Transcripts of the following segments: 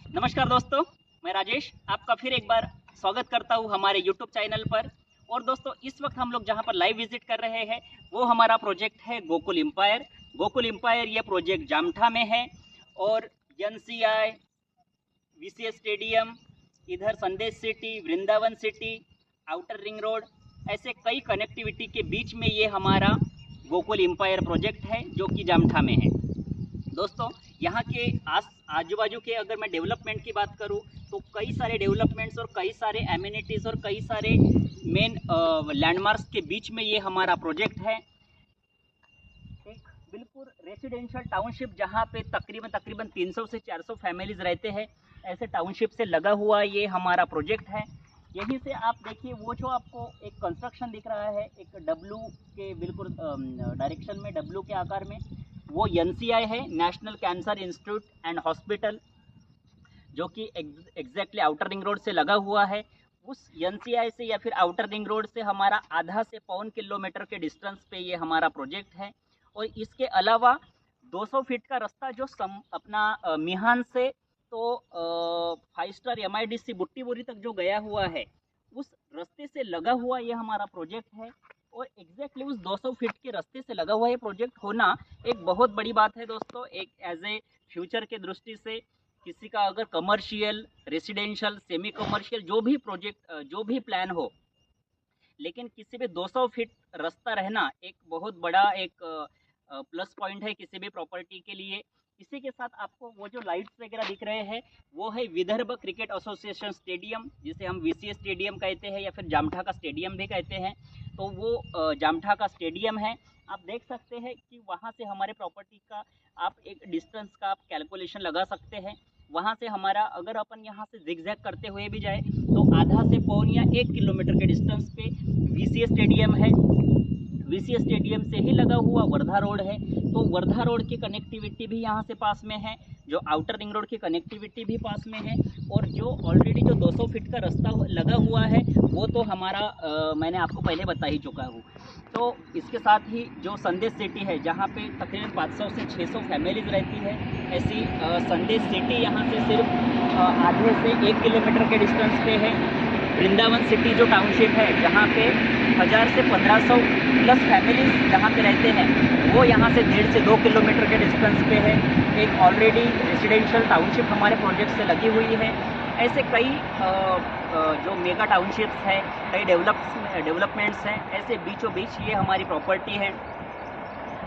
नमस्कार दोस्तों, मैं राजेश आपका फिर एक बार स्वागत करता हूँ हमारे YouTube चैनल पर। और दोस्तों, इस वक्त हम लोग जहाँ पर लाइव विजिट कर रहे हैं वो हमारा प्रोजेक्ट है गोकुल एम्पायर। गोकुल एम्पायर ये प्रोजेक्ट जामठा में है और एनसीआई, वीसीएस स्टेडियम, इधर संदेश city, Vrindavan city, outer ring road, ऐसे कई कनेक्टिविटी के बीच में ये हमारा गोकुल एम्पायर प्रोजेक्ट है जो कि जामठा में है। दोस्तों, यहाँ के आजू बाजू के अगर मैं डेवलपमेंट की बात करूँ तो कई सारे डेवलपमेंट्स और कई सारे एमिनिटीज़ और कई सारे मेन लैंडमार्क्स के बीच में ये हमारा प्रोजेक्ट है। एक बिल्कुल रेसिडेंशियल टाउनशिप जहाँ पे तकरीबन 300 से 400 फैमिलीज रहते हैं, ऐसे टाउनशिप से लगा हुआ ये हमारा प्रोजेक्ट है। यहीं से आप देखिए, वो जो आपको एक कंस्ट्रक्शन दिख रहा है एक डब्लू के बिल्कुल डायरेक्शन में, डब्लू के आकार में, वो एनसीआई है, national cancer institute and hospital, जो कि एग्जैक्टली आउटर रिंग रोड से लगा हुआ है। उस एनसीआई से या फिर आउटर रिंग रोड से हमारा आधा से पौन किलोमीटर के डिस्टेंस पे ये हमारा प्रोजेक्ट है। और इसके अलावा 200 फीट का रास्ता जो अपना मिहान से तो 5 स्टार MIDC बुट्टी बोरी तक जो गया हुआ है, उस रास्ते से लगा हुआ ये हमारा प्रोजेक्ट है। और एग्जैक्टली उस 200 फीट के रास्ते से लगा हुआ ये प्रोजेक्ट होना एक बहुत बड़ी बात है दोस्तों। एक एज ए फ्यूचर के दृष्टि से किसी का अगर कमर्शियल, रेसिडेंशियल, सेमी कमर्शियल जो भी प्रोजेक्ट, जो भी प्लान हो, लेकिन किसी भी 200 फीट रास्ता रहना एक बहुत बड़ा एक प्लस पॉइंट है किसी भी प्रॉपर्टी के लिए। इसी के साथ आपको वो जो लाइट्स वगैरह दिख रहे हैं वो है विदर्भ क्रिकेट एसोसिएशन स्टेडियम, जिसे हम वीसीएस स्टेडियम कहते हैं या फिर जामठा का स्टेडियम भी कहते हैं। तो वो जामठा का स्टेडियम है। आप देख सकते हैं कि वहाँ से हमारे प्रॉपर्टी का आप एक डिस्टेंस का आप कैलकुलेशन लगा सकते हैं। वहाँ से हमारा अगर अपन यहाँ से जिगजैग करते हुए भी जाए तो आधा से पौन या 1 किलोमीटर के डिस्टेंस पे वीसीएस स्टेडियम है। वीसीएस स्टेडियम से ही लगा हुआ वर्धा रोड है, तो वर्धा रोड की कनेक्टिविटी भी यहाँ से पास में है, जो आउटर रिंग रोड की कनेक्टिविटी भी पास में है। और जो ऑलरेडी जो 200 फीट का रास्ता लगा हुआ है वो तो हमारा मैंने आपको पहले बता ही चुका हूँ। तो इसके साथ ही जो संदेश सिटी है जहाँ पे तकरीबन 500 से 600 फैमिलीज रहती है, ऐसी संदेश सिटी यहाँ से सिर्फ आधे से 1 किलोमीटर के डिस्टेंस पे है। वृंदावन सिटी जो टाउनशिप है जहाँ पे 1000 से 1500 प्लस फैमिलीज जहाँ पे रहते हैं, वो यहाँ से 1.5 से 2 किलोमीटर के डिस्टेंस पे है। एक ऑलरेडी रेसिडेंशियल टाउनशिप हमारे प्रोजेक्ट से लगी हुई है। ऐसे कई जो मेगा टाउनशिप्स हैं, कई डेवलपमेंट्स हैं, ऐसे बीचों बीच ये हमारी प्रॉपर्टी है।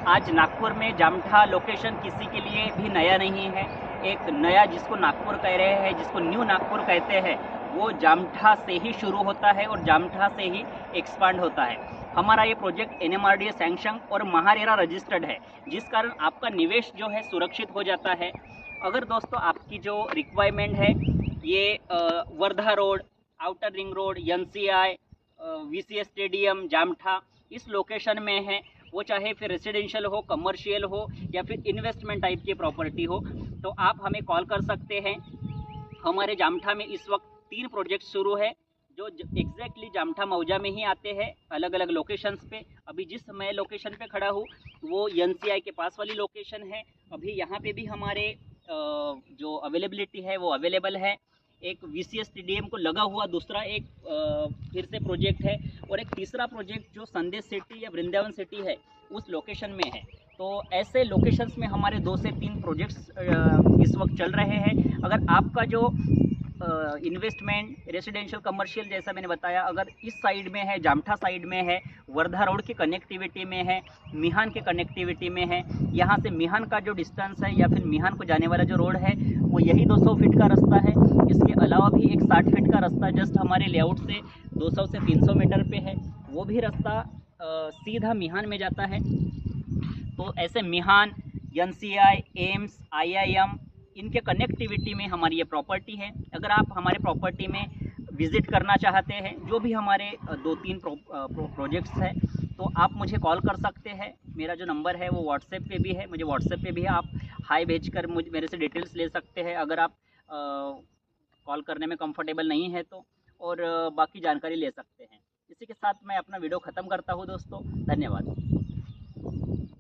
आज नागपुर में जामठा लोकेशन किसी के लिए भी नया नहीं है। एक नया जिसको नागपुर कह रहे हैं, जिसको न्यू नागपुर कहते हैं, वो जामठा से ही शुरू होता है और जामठा से ही एक्सपांड होता है। हमारा ये प्रोजेक्ट NMRDA सैंक्शन और महारेरा रजिस्टर्ड है, जिस कारण आपका निवेश जो है सुरक्षित हो जाता है। अगर दोस्तों आपकी जो रिक्वायरमेंट है ये Wardha road, outer ring road, NCI, VCS stadium, Jamtha, इस लोकेशन में है, वो चाहे फिर रेसिडेंशियल हो, कमर्शियल हो या फिर इन्वेस्टमेंट टाइप की प्रॉपर्टी हो, तो आप हमें कॉल कर सकते हैं। हमारे जामठा में इस वक्त 3 प्रोजेक्ट शुरू है जो एग्जैक्टली जामठा मौजा में ही आते हैं, अलग अलग लोकेशंस पे। अभी जिस मैं लोकेशन पे खड़ा हूँ वो NCI के पास वाली लोकेशन है। अभी यहाँ पे भी हमारे जो अवेलेबिलिटी है वो अवेलेबल है। एक VCS स्टेडियम को लगा हुआ दूसरा एक फिर से प्रोजेक्ट है, और एक तीसरा प्रोजेक्ट जो संदेश सिटी या वृंदावन सिटी है उस लोकेशन में है। तो ऐसे लोकेशंस में हमारे 2 से 3 प्रोजेक्ट्स इस वक्त चल रहे हैं। अगर आपका जो इन्वेस्टमेंट रेसिडेंशियल कमर्शियल जैसा मैंने बताया अगर इस साइड में है, जामठा साइड में है, वर्धा रोड की कनेक्टिविटी में है, मिहान के कनेक्टिविटी में है, यहाँ से मिहान का जो डिस्टेंस है या फिर मिहान को जाने वाला जो रोड है वो यही 200 फीट का रास्ता है। इसके अलावा भी एक 60 फीट का रास्ता जस्ट हमारे लेआउट से 200 से 300 मीटर पे है, वो भी रास्ता सीधा मिहान में जाता है। तो ऐसे मिहान, NCI, एम्स, IIM, इनके कनेक्टिविटी में हमारी ये प्रॉपर्टी है। अगर आप हमारे प्रॉपर्टी में विज़िट करना चाहते हैं, जो भी हमारे 2-3 प्रोजेक्ट्स हैं, तो आप मुझे कॉल कर सकते हैं। मेरा जो नंबर है वो व्हाट्सएप पे भी है, मुझे व्हाट्सएप पे भी आप हाई भेजकर मेरे से डिटेल्स ले सकते हैं अगर आप कॉल करने में कंफर्टेबल नहीं है तो, और बाकी जानकारी ले सकते हैं। इसी के साथ मैं अपना वीडियो ख़त्म करता हूँ दोस्तों, धन्यवाद।